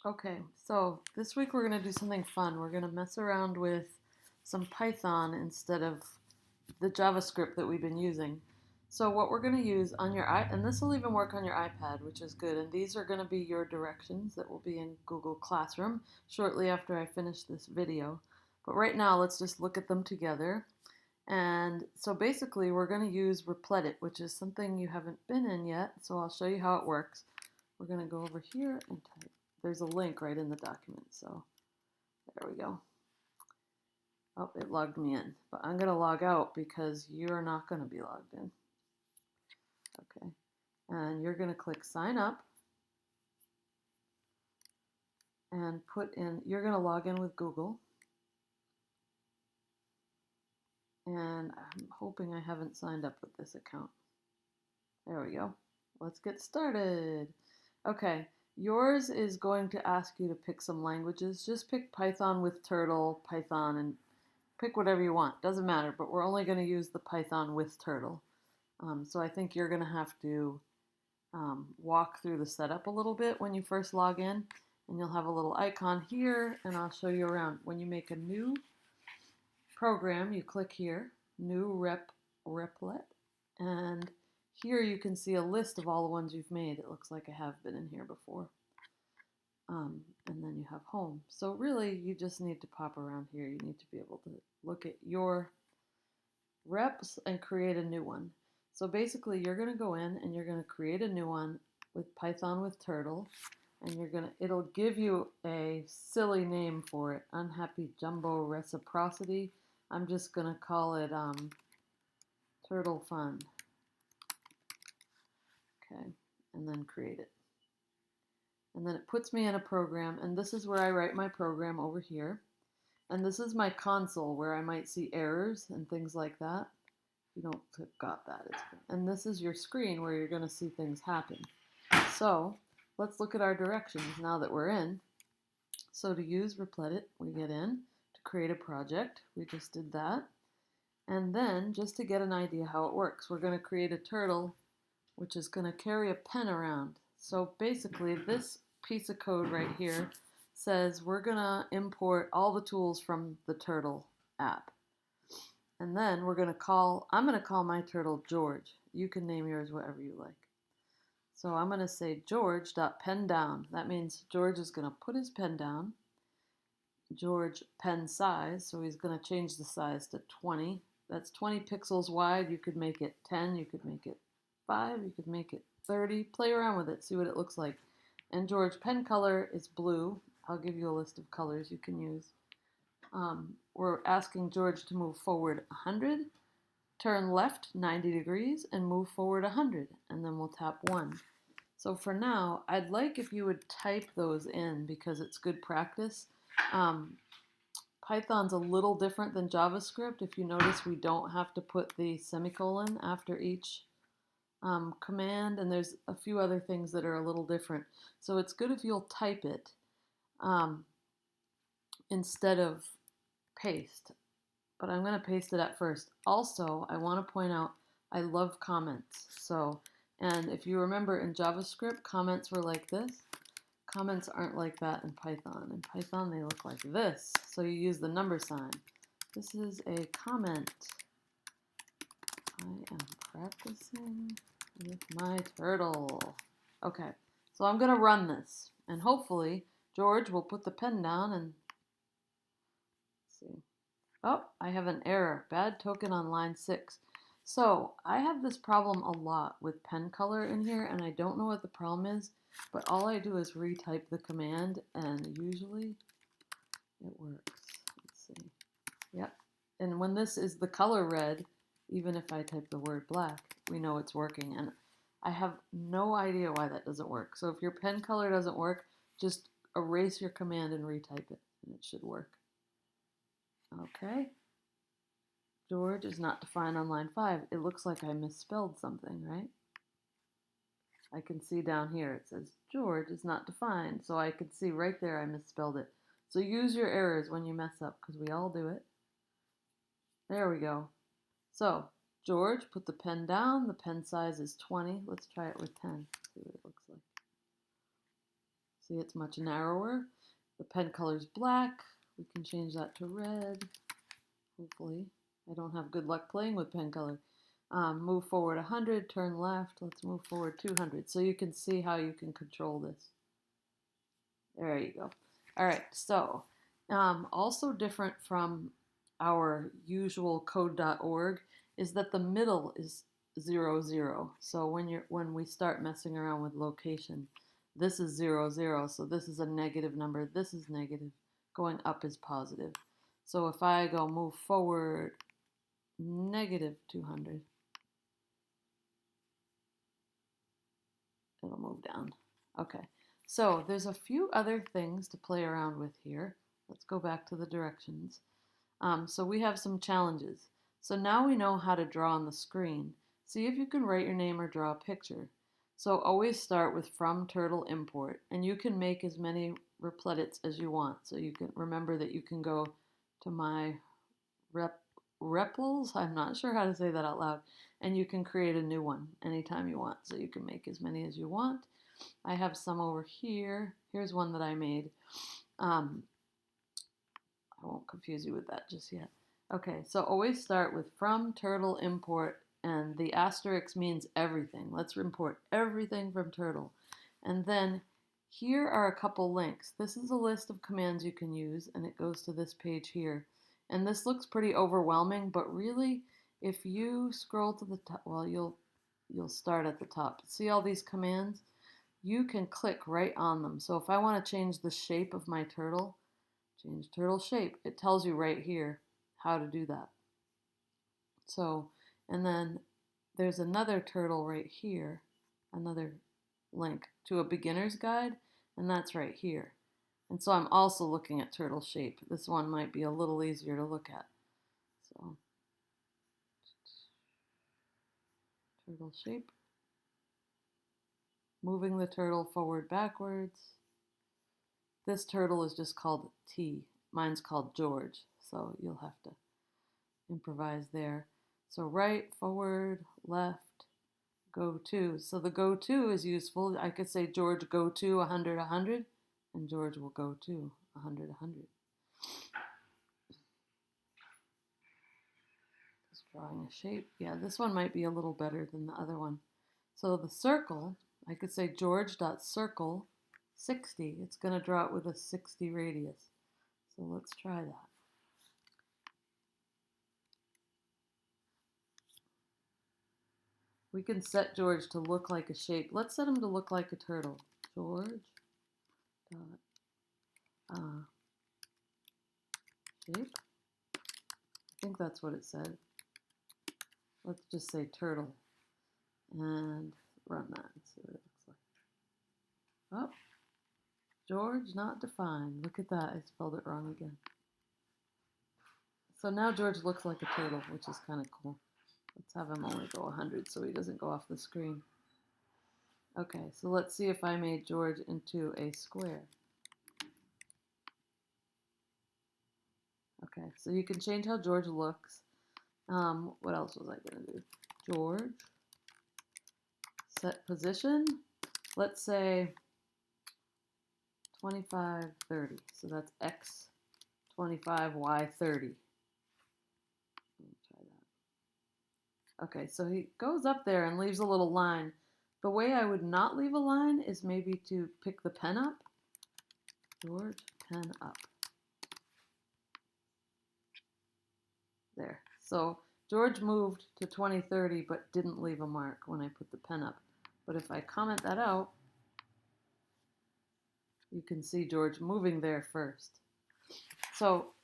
Okay, so this week we're going to do something fun. We're going to mess around with some Python instead of the JavaScript that we've been using. So what we're going to use on your and this will even work on your iPad, which is good. And these are going to be your directions that will be in Google Classroom shortly after I finish this video. But right now, let's just look at them together. And so basically, we're going to use Repl.it, which is something you haven't been in yet. So I'll show you how it works. We're going to go over here and type. There's a link right in the document. So there we go. Oh, it logged me in. But I'm going to log out because you're not going to be logged in. Okay. And you're going to click sign up and put in, you're going to log in with Google. And I'm hoping I haven't signed up with this account. There we go. Let's get started. Okay, yours is going to ask you to pick some languages. Just pick Python with Turtle, Python, and pick whatever you want. Doesn't matter, but we're only going to use the Python with Turtle. So I think you're going to have to walk through the setup a little bit when you first log in. And you'll have a little icon here, and I'll show you around. When you make a new program, you click here, new Repl.it, and here you can see a list of all the ones you've made. It looks like I have been in here before. And then you have home. So really, you just need to pop around here. You need to be able to look at your reps and create a new one. So basically, you're going to go in and you're going to create a new one with Python with Turtle, and it'll give you a silly name for it, Unhappy Jumbo Reciprocity. I'm just going to call it Turtle Fun. Okay, and then create it. And then it puts me in a program, and this is where I write my program over here. And this is my console where I might see errors and things like that. If you don't have got that, it's good. And this is your screen where you're going to see things happen. So let's look at our directions now that we're in. So to use Repl.it, we get in to create a project. We just did that. And then just to get an idea how it works, we're going to create a turtle which is going to carry a pen around. So basically this piece of code right here says we're going to import all the tools from the Turtle app. And then I'm going to call my turtle George. You can name yours whatever you like. So I'm going to say George.pen down. That means George is going to put his pen down. George pen size, so he's going to change the size to 20. That's 20 pixels wide. You could make it 10, you could make it 5, you could make it 30. Play around with it, see what it looks like. And George pen color is blue. I'll give you a list of colors you can use. We're asking George to move forward 100, turn left 90 degrees, and move forward 100, and then we'll tap 1. So for now, I'd like if you would type those in because it's good practice. Python's a little different than JavaScript. If you notice, we don't have to put the semicolon after each command, and there's a few other things that are a little different. So it's good if you'll type it instead of paste. But I'm going to paste it at first. Also, I want to point out I love comments. And if you remember in JavaScript, comments were like this. Comments aren't like that in Python. In Python, they look like this. So you use the number sign. This is a comment. I am practicing with my turtle. Okay, so I'm going to run this. And hopefully, George will put the pen down and see. Oh, I have an error. Bad token on line 6. So I have this problem a lot with pen color in here, and I don't know what the problem is, but all I do is retype the command, and usually it works. Let's see. Yep. And when this is the color red, even if I type the word black, we know it's working. And I have no idea why that doesn't work. So if your pen color doesn't work, just erase your command and retype it, and it should work. Okay. George is not defined on line 5. It looks like I misspelled something, right? I can see down here it says George is not defined. So I can see right there I misspelled it. So use your errors when you mess up because we all do it. There we go. So George, put the pen down. The pen size is 20. Let's try it with 10. See what it looks like. See, it's much narrower. The pen color's black. We can change that to red, hopefully. I don't have good luck playing with pen color. Move forward 100, turn left. Let's move forward 200. So you can see how you can control this. There you go. All right, so also different from our usual code.org is that the middle is 0, 0. So when we start messing around with location, this is 0, 0. So this is a negative number. This is negative. Going up is positive. So if I go move forward negative 200, it'll move down. Okay, so there's a few other things to play around with here. Let's go back to the directions. So we have some challenges. So now we know how to draw on the screen. See if you can write your name or draw a picture. So always start with from turtle import, and you can make as many Repl.its as you want. So you can remember that you can go to my Repls, I'm not sure how to say that out loud, and you can create a new one anytime you want. So you can make as many as you want. I have some over here. Here's one that I made. I won't confuse you with that just yet. Okay, so always start with from turtle import, and the asterisk means everything. Let's import everything from turtle. And then here are a couple links. This is a list of commands you can use, and it goes to this page here. And this looks pretty overwhelming, but really, if you scroll to the top, well, you'll start at the top. See all these commands? You can click right on them. So if I want to change the shape of my turtle, change turtle shape. It tells you right here how to do that. So, and then there's another turtle right here, another link to a beginner's guide, and that's right here. And so I'm also looking at turtle shape. This one might be a little easier to look at. So, turtle shape. Moving the turtle forward, backwards. This turtle is just called T. Mine's called George, so you'll have to improvise there. So right, forward, left, go to. So the go to is useful. I could say George go to 100, 100, and George will go to 100, 100. Just drawing a shape. Yeah, this one might be a little better than the other one. So the circle, I could say George.circle 60. It's going to draw it with a 60 radius. So let's try that. We can set George to look like a shape. Let's set him to look like a turtle. George dot shape. I think that's what it said. Let's just say turtle and run that and see what it looks like. Oh, George not defined. Look at that. I spelled it wrong again. So now George looks like a turtle, which is kind of cool. Let's have him only go 100 so he doesn't go off the screen. Okay, so let's see if I made George into a square. Okay, so you can change how George looks. What else was I going to do? George, set position. Let's say 25, 30. So that's X 25, Y 30. Let me try that. Okay, so he goes up there and leaves a little line. The way I would not leave a line is maybe to pick the pen up. George, pen up. There. So George moved to 2030 but didn't leave a mark when I put the pen up. But if I comment that out, you can see George moving there first. So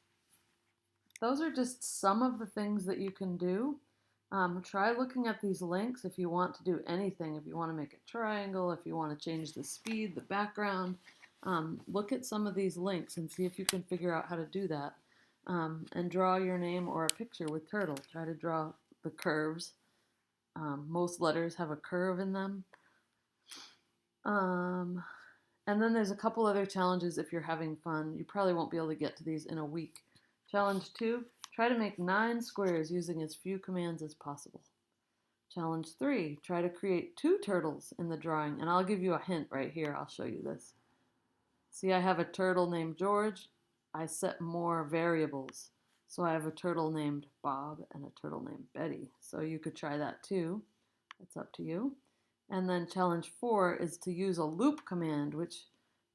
those are just some of the things that you can do. Try looking at these links if you want to do anything. If you want to make a triangle, if you want to change the speed, the background, look at some of these links and see if you can figure out how to do that. And draw your name or a picture with turtle. Try to draw the curves. Most letters have a curve in them. And then there's a couple other challenges if you're having fun. You probably won't be able to get to these in a week. Challenge 2, try to make 9 squares using as few commands as possible. Challenge 3, try to create 2 turtles in the drawing. And I'll give you a hint right here. I'll show you this. See, I have a turtle named George. I set more variables. So I have a turtle named Bob and a turtle named Betty. So you could try that too. It's up to you. And then challenge 4 is to use a loop command, which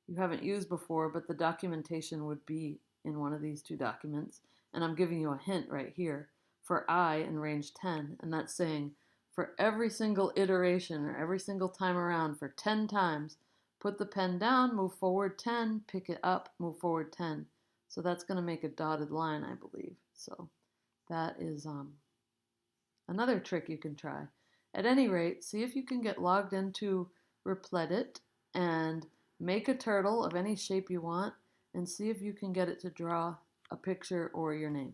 you haven't used before, but the documentation would be in one of these two documents. And I'm giving you a hint right here for I in range 10. And that's saying for every single iteration or every single time around for 10 times, put the pen down, move forward 10, pick it up, move forward 10. So that's going to make a dotted line, I believe. So that is another trick you can try. At any rate, see if you can get logged into Repl.it and make a turtle of any shape you want and see if you can get it to draw a picture or your name.